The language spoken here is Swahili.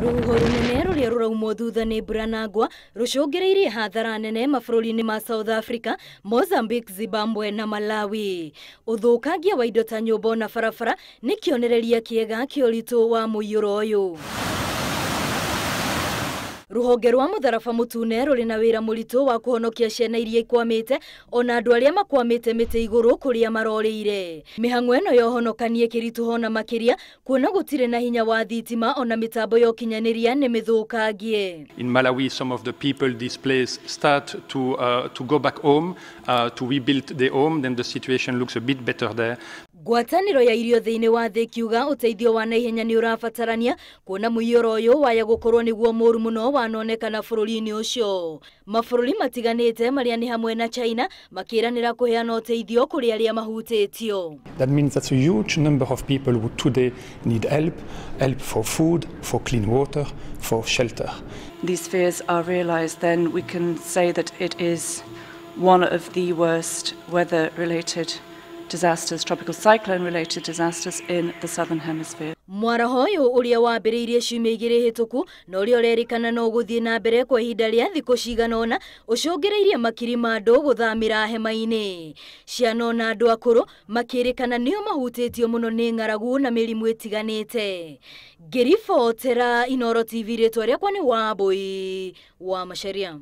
Rũhuho rũnene rũrĩa rũraumwo thutha nĩ mbura na ngwa rũcũngĩrĩirie hathara nene mabũrũri-inĩ ma South Africa, Mozambique, Zimbabwe na Malawi. Ũthũkangia wa indo ta nyũmba na barabara nĩ kĩonereria kĩega kĩa ũritũ wa muiyuro ũyũ. Ruhonge rwa mutharaba mutune ruri na wira muritu wa kuhonokia ciana iria ikwamite ona andu aria makwamite mite iguru kuria marorire. Mihang'o eno yohonokanie kirituho na Makiria kuona gutire na hinya wa thitima ona mitambo yo kinyaniria ni mithukangie. In Malawi, some of the people displaced start to go back home, to rebuild their home. Then the situation looks a bit better there. Ngwatanĩro ya irio thĩinĩ wa thĩ kiuga uteithio wa naihenya nĩ ũrabatarania kuona muiyuro ũyũ waya gũkorwo nĩguo mũru mũno wanonekana bũrũri-inĩ ũcio. Mabũrũri matiganĩte marĩa nĩ hamwe na China makĩranĩra kũheana uteithio kũrĩ arĩa mahutĩtio. That means that's a huge number of people who today need help for food, for clean water, for shelter. These fears are realized, then we can say that it is one of the worst weather-related disasters, tropical cyclone-related disasters in the southern hemisphere. Mwaraho ũyũ ũrĩa wambĩrĩirie ciumia igĩrĩ hĩtũku na ũrĩa ũrerĩkana no gũthiĩ na mbere kwa ihinda rĩa thikũ cigana ũna ũcũngĩrĩirie makiri ma andũ gũthamĩra hema-inĩ. Ciana na andũ akũrũ makĩrĩkana nĩo mahutĩtio mũno nĩ ng'aragu na mĩrimũ ĩtiganĩte. Ngiri Fotera, Inooro TV, rĩtwa rĩakwa nĩ Wambui wa Macharia.